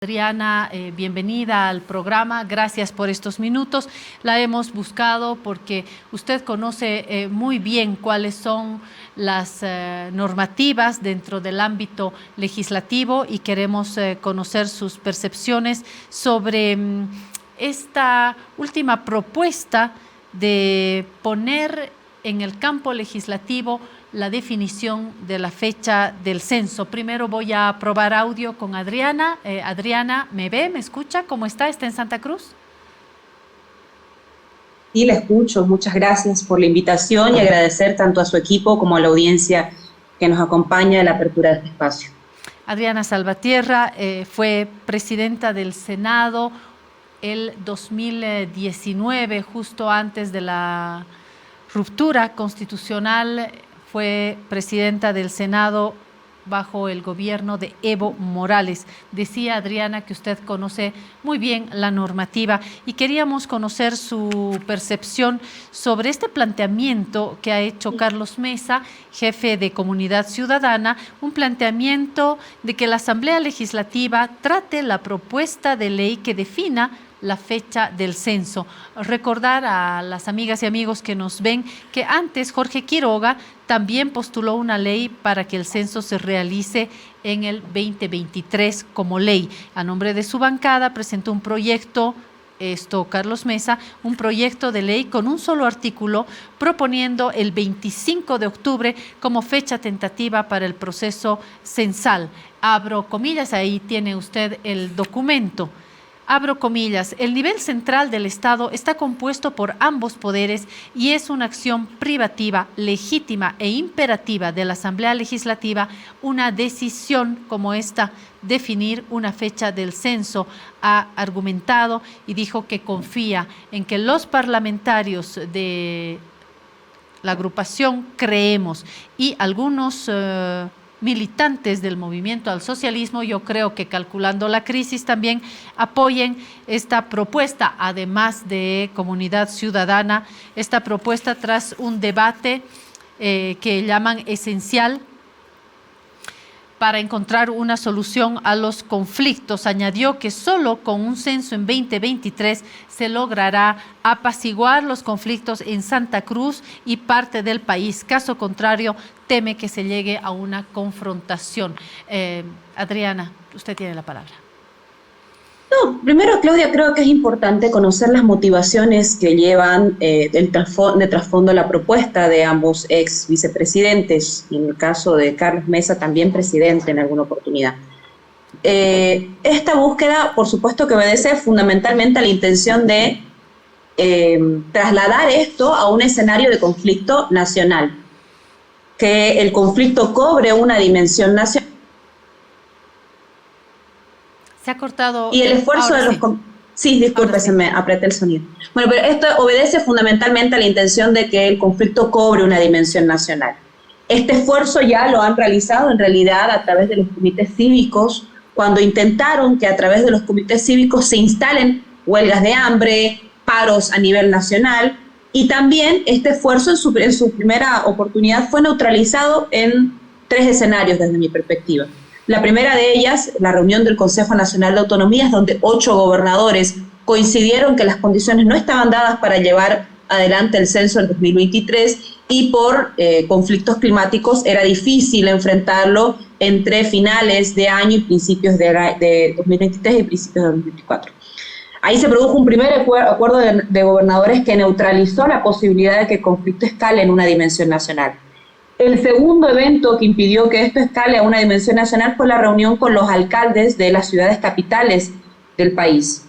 Adriana, bienvenida al programa, gracias por estos minutos. La hemos buscado porque usted conoce muy bien cuáles son las normativas dentro del ámbito legislativo y queremos conocer sus percepciones sobre esta última propuesta de poner en el campo legislativo la definición de la fecha del censo. Primero voy a probar audio con Adriana. Adriana, ¿me ve? ¿Me escucha? ¿Cómo está? ¿Está en Santa Cruz? Sí, la escucho. Muchas gracias por la invitación y agradecer tanto a su equipo como a la audiencia que nos acompaña en la apertura de este espacio. Adriana Salvatierra fue presidenta del Senado el 2019, justo antes de la ruptura constitucional. Fue presidenta del Senado bajo el gobierno de Evo Morales. Decía Adriana que usted conoce muy bien la normativa y queríamos conocer su percepción sobre este planteamiento que ha hecho Carlos Mesa, jefe de Comunidad Ciudadana, un planteamiento de que la Asamblea Legislativa trate la propuesta de ley que defina la fecha del censo. Recordar a las amigas y amigos que nos ven que antes Jorge Quiroga también postuló una ley para que el censo se realice en el 2023 como ley. A nombre de su bancada presentó un proyecto, Carlos Mesa, un proyecto de ley con un solo artículo proponiendo el 25 de octubre como fecha tentativa para el proceso censal. Abro comillas, ahí tiene usted el documento. Abro comillas, el nivel central del Estado está compuesto por ambos poderes y es una acción privativa, legítima e imperativa de la Asamblea Legislativa una decisión como esta, definir una fecha del censo. Ha argumentado y dijo que confía en que los parlamentarios de la agrupación Creemos y algunos militantes del movimiento al socialismo, yo creo que calculando la crisis también apoyen esta propuesta, además de Comunidad Ciudadana, esta propuesta tras un debate que llaman esencial para encontrar una solución a los conflictos. Añadió que solo con un censo en 2023 se logrará apaciguar los conflictos en Santa Cruz y parte del país. Caso contrario, teme que se llegue a una confrontación. Adriana, usted tiene la palabra. No, primero, Claudia, creo que es importante conocer las motivaciones que llevan de trasfondo la propuesta de ambos ex vicepresidentes, y en el caso de Carlos Mesa, también presidente en alguna oportunidad. Esta búsqueda, por supuesto, que obedece fundamentalmente a la intención de trasladar esto a un escenario de conflicto nacional, que el conflicto cobre una dimensión nacional. Se ha cortado. Y el esfuerzo de los... Sí, disculpe, se me apreté el sonido. Bueno, pero esto obedece fundamentalmente a la intención de que el conflicto cobre una dimensión nacional. Este esfuerzo ya lo han realizado en realidad a través de los comités cívicos, cuando intentaron que a través de los comités cívicos se instalen huelgas de hambre, paros a nivel nacional, y también este esfuerzo en su primera oportunidad fue neutralizado en 3 escenarios desde mi perspectiva. La primera de ellas, la reunión del Consejo Nacional de Autonomías, donde 8 gobernadores coincidieron que las condiciones no estaban dadas para llevar adelante el censo en 2023 y por conflictos climáticos era difícil enfrentarlo entre finales de año y principios de 2023 y principios de 2024. Ahí se produjo un primer acuerdo de gobernadores que neutralizó la posibilidad de que el conflicto escale en una dimensión nacional. El segundo evento que impidió que esto escale a una dimensión nacional fue la reunión con los alcaldes de las ciudades capitales del país.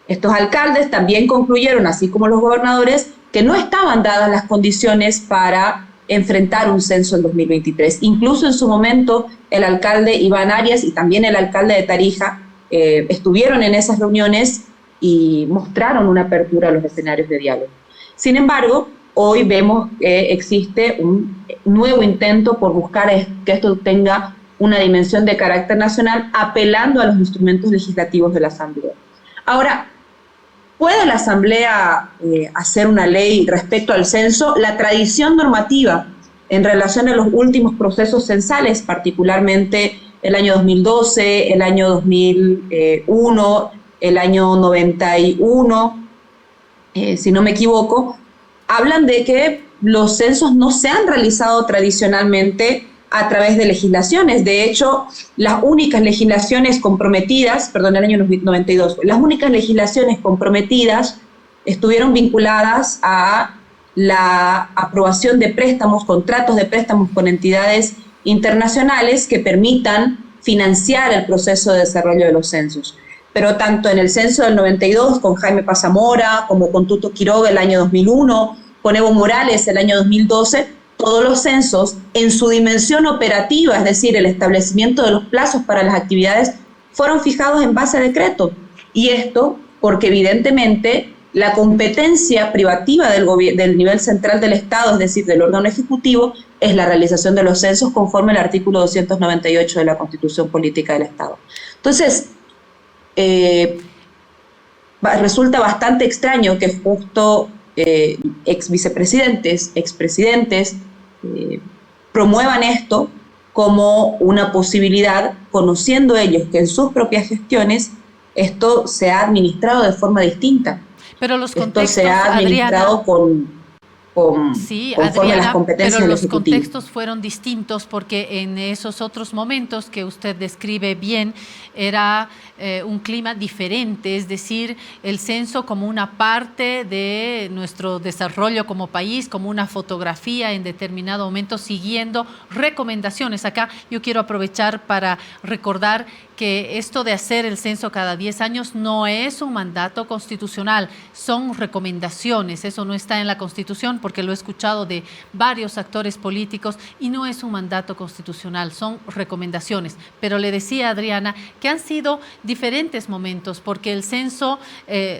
Estos alcaldes también concluyeron, así como los gobernadores, que no estaban dadas las condiciones para enfrentar un censo en 2023. Incluso en su momento el alcalde Iván Arias y también el alcalde de Tarija estuvieron en esas reuniones y mostraron una apertura a los escenarios de diálogo. Sin embargo, hoy vemos que existe un nuevo intento por buscar que esto tenga una dimensión de carácter nacional, apelando a los instrumentos legislativos de la Asamblea. Ahora, ¿puede la Asamblea hacer una ley respecto al censo? La tradición normativa en relación a los últimos procesos censales, particularmente el año 2012, el año 2001, el año 91, si no me equivoco, hablan de que los censos no se han realizado tradicionalmente a través de legislaciones. De hecho, las únicas legislaciones comprometidas, perdón, el año 92, las únicas legislaciones comprometidas estuvieron vinculadas a la aprobación de préstamos, contratos de préstamos con entidades internacionales que permitan financiar el proceso de desarrollo de los censos. Pero tanto en el censo del 92 con Jaime Pasamora, como con Tuto Quiroga el año 2001, con Evo Morales el año 2012, todos los censos en su dimensión operativa, es decir, el establecimiento de los plazos para las actividades, fueron fijados en base a decreto. Y esto porque evidentemente la competencia privativa del nivel central del Estado, es decir, del órgano ejecutivo, es la realización de los censos conforme al artículo 298 de la Constitución Política del Estado. Entonces, resulta bastante extraño que justo ex vicepresidentes, expresidentes, promuevan esto como una posibilidad, conociendo ellos que en sus propias gestiones esto se ha administrado de forma distinta. Pero los contextos, esto se ha administrado Adriana, conforme a las competencias pero del los Ejecutivo. contextos fueron distintos porque en esos otros momentos que usted describe bien era un clima diferente, es decir, el censo como una parte de nuestro desarrollo como país, como una fotografía en determinado momento, siguiendo recomendaciones. Acá yo quiero aprovechar para recordar que esto de hacer el censo cada 10 años no es un mandato constitucional, son recomendaciones, eso no está en la Constitución porque lo he escuchado de varios actores políticos y no es un mandato constitucional, son recomendaciones. Pero le decía a Adriana que han sido diferentes momentos porque el censo,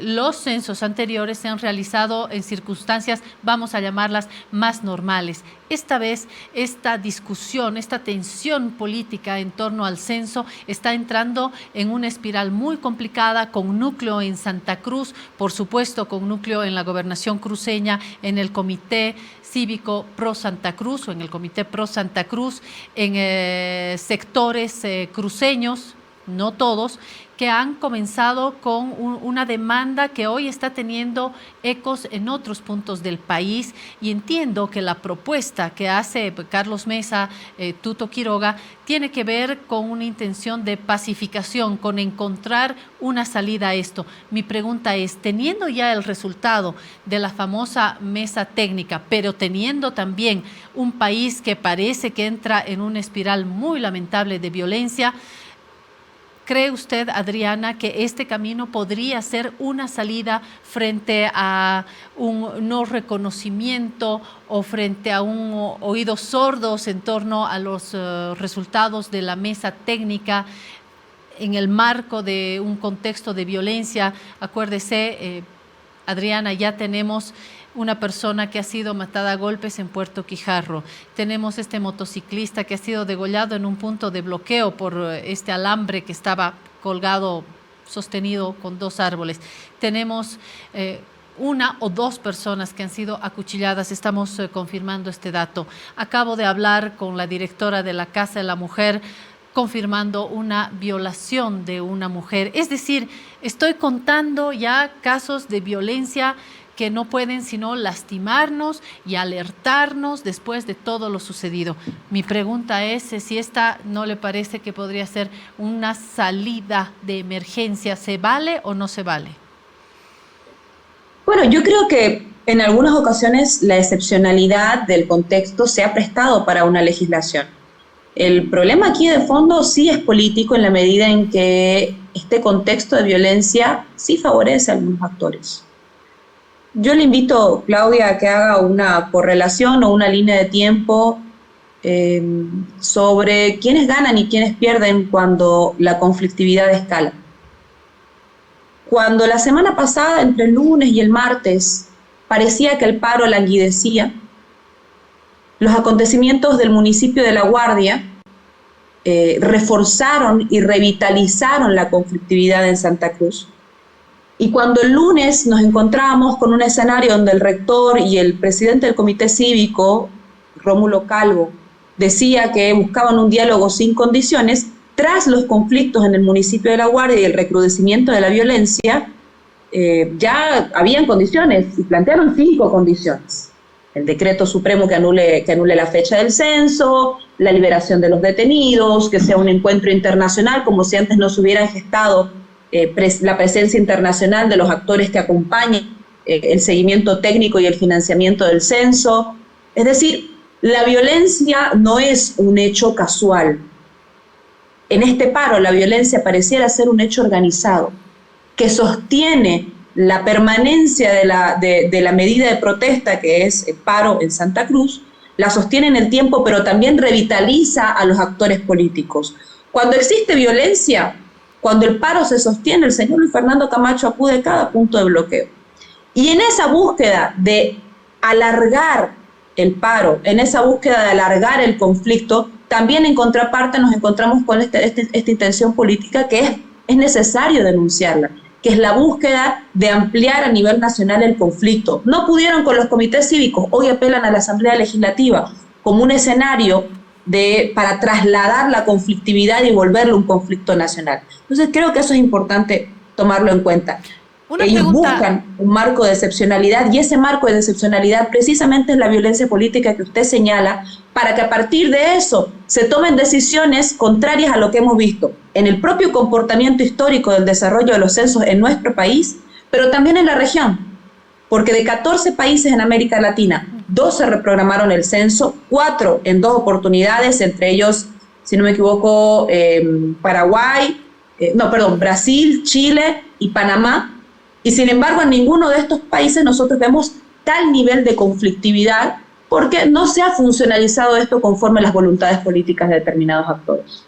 los censos anteriores se han realizado en circunstancias, vamos a llamarlas, más normales. Esta vez, esta discusión, esta tensión política en torno al censo está entrando en una espiral muy complicada, con núcleo en Santa Cruz, por supuesto con núcleo en la gobernación cruceña, en el Comité Cívico Pro Santa Cruz o en el Comité Pro Santa Cruz, en sectores cruceños, no todos, que han comenzado con una demanda que hoy está teniendo ecos en otros puntos del país, y entiendo que la propuesta que hace Carlos Mesa, Tuto Quiroga, tiene que ver con una intención de pacificación, con encontrar una salida a esto. Mi pregunta es, teniendo ya el resultado de la famosa mesa técnica, pero teniendo también un país que parece que entra en una espiral muy lamentable de violencia, ¿cree usted, Adriana, que este camino podría ser una salida frente a un no reconocimiento o frente a un oídos sordos en torno a los resultados de la mesa técnica en el marco de un contexto de violencia? Acuérdese, Adriana, ya tenemos una persona que ha sido matada a golpes en Puerto Quijarro. Tenemos este motociclista que ha sido degollado en un punto de bloqueo por este alambre que estaba colgado, sostenido con 2 árboles. Tenemos una o 2 personas que han sido acuchilladas, estamos confirmando este dato. Acabo de hablar con la directora de la Casa de la Mujer, confirmando una violación de una mujer. Es decir, estoy contando ya casos de violencia que no pueden sino lastimarnos y alertarnos después de todo lo sucedido. Mi pregunta es si esta no le parece que podría ser una salida de emergencia. ¿Se vale o no se vale? Bueno, yo creo que en algunas ocasiones la excepcionalidad del contexto se ha prestado para una legislación. El problema aquí de fondo sí es político en la medida en que este contexto de violencia sí favorece a algunos actores. Yo le invito, Claudia, a que haga una correlación o una línea de tiempo sobre quiénes ganan y quiénes pierden cuando la conflictividad escala. Cuando la semana pasada, entre el lunes y el martes, parecía que el paro languidecía, los acontecimientos del municipio de La Guardia reforzaron y revitalizaron la conflictividad en Santa Cruz. Y cuando el lunes nos encontrábamos con un escenario donde el rector y el presidente del comité cívico, Rómulo Calvo, decía que buscaban un diálogo sin condiciones, tras los conflictos en el municipio de La Guardia y el recrudecimiento de la violencia, ya habían condiciones y plantearon 5 condiciones. El decreto supremo que anule la fecha del censo, la liberación de los detenidos, que sea un encuentro internacional, como si antes no se hubieran gestado la presencia internacional de los actores que acompañen el seguimiento técnico y el financiamiento del censo. Es decir, la violencia no es un hecho casual. En este paro, la violencia pareciera ser un hecho organizado, que sostiene la permanencia de la medida de protesta, que es el paro en Santa Cruz, la sostiene en el tiempo, pero también revitaliza a los actores políticos. Cuando existe violencia, cuando el paro se sostiene, el señor Luis Fernando Camacho acude a cada punto de bloqueo. Y en esa búsqueda de alargar el paro, en esa búsqueda de alargar el conflicto, también en contraparte nos encontramos con esta intención política que es necesario denunciarla, que es la búsqueda de ampliar a nivel nacional el conflicto. No pudieron con los comités cívicos, hoy apelan a la Asamblea Legislativa como un escenario para trasladar la conflictividad y volverlo un conflicto nacional. Entonces creo que eso es importante tomarlo en cuenta. Ellos buscan un marco de excepcionalidad y ese marco de excepcionalidad precisamente es la violencia política que usted señala, para que a partir de eso se tomen decisiones contrarias a lo que hemos visto en el propio comportamiento histórico del desarrollo de los censos en nuestro país, pero también en la región, porque de 14 países en América Latina, 12 reprogramaron el censo, 4 en 2 oportunidades, entre ellos, si no me equivoco, Brasil, Chile y Panamá. Y sin embargo, en ninguno de estos países nosotros vemos tal nivel de conflictividad porque no se ha funcionalizado esto conforme a las voluntades políticas de determinados actores.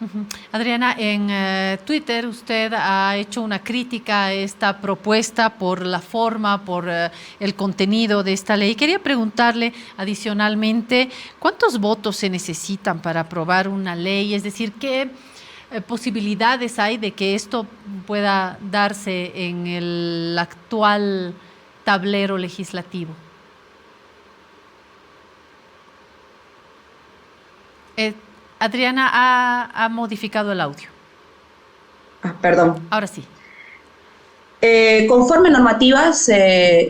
Adriana, en Twitter usted ha hecho una crítica a esta propuesta por la forma, por el contenido de esta ley. Quería preguntarle adicionalmente, ¿cuántos votos se necesitan para aprobar una ley? Es decir, ¿qué posibilidades hay de que esto pueda darse en el actual tablero legislativo? Adriana ha modificado el audio. Perdón. Ahora sí. Conforme normativas,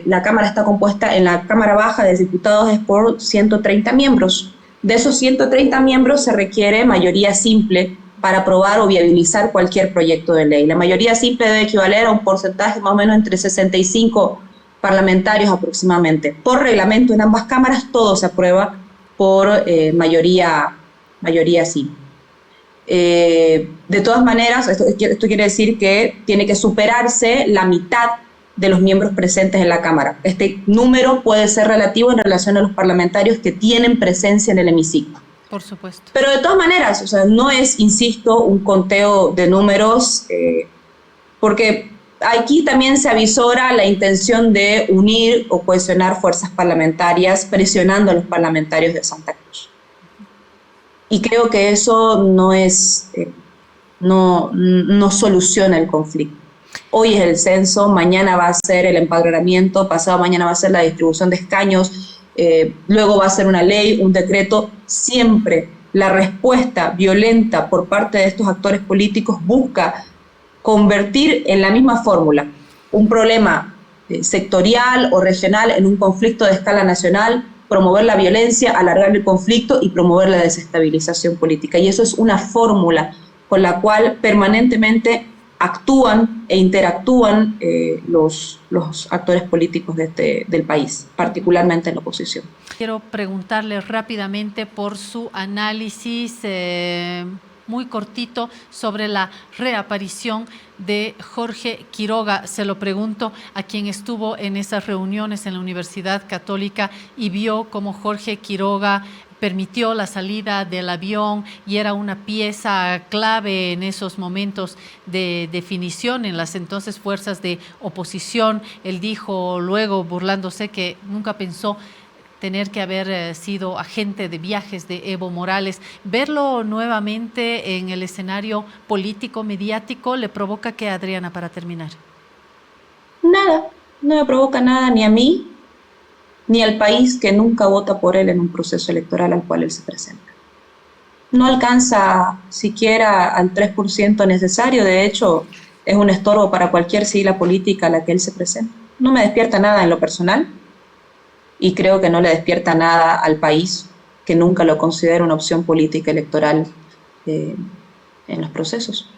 la Cámara está compuesta, en la Cámara Baja de Diputados es por 130 miembros. De esos 130 miembros se requiere mayoría simple para aprobar o viabilizar cualquier proyecto de ley. La mayoría simple debe equivaler a un porcentaje más o menos entre 65 parlamentarios aproximadamente. Por reglamento en ambas cámaras todo se aprueba por mayoría simple. De todas maneras, esto quiere decir que tiene que superarse la mitad de los miembros presentes en la Cámara. Este número puede ser relativo en relación a los parlamentarios que tienen presencia en el hemiciclo. Por supuesto. Pero de todas maneras, o sea, no es, insisto, un conteo de números, porque aquí también se avisora la intención de unir o cohesionar fuerzas parlamentarias presionando a los parlamentarios de Santa Cruz. Y creo que eso no soluciona el conflicto. Hoy es el censo, mañana va a ser el empadronamiento, pasado mañana va a ser la distribución de escaños, luego va a ser una ley, un decreto. Siempre la respuesta violenta por parte de estos actores políticos busca convertir en la misma fórmula un problema sectorial o regional en un conflicto de escala nacional, promover la violencia, alargar el conflicto y promover la desestabilización política. Y eso es una fórmula con la cual permanentemente actúan e interactúan los actores políticos del país, particularmente en la oposición. Quiero preguntarle rápidamente por su análisis muy cortito sobre la reaparición de Jorge Quiroga. Se lo pregunto a quien estuvo en esas reuniones en la Universidad Católica y vio cómo Jorge Quiroga permitió la salida del avión y era una pieza clave en esos momentos de definición en las entonces fuerzas de oposición. Él dijo luego, burlándose, que nunca pensó tener que haber sido agente de viajes de Evo Morales. ¿Verlo nuevamente en el escenario político, mediático, le provoca qué, Adriana, para terminar? Nada, no me provoca nada ni a mí, ni al país que nunca vota por él en un proceso electoral al cual él se presenta. No alcanza siquiera al 3% necesario, de hecho es un estorbo para cualquier sigla política a la que él se presenta. No me despierta nada en lo personal y creo que no le despierta nada al país, que nunca lo considera una opción política electoral en los procesos.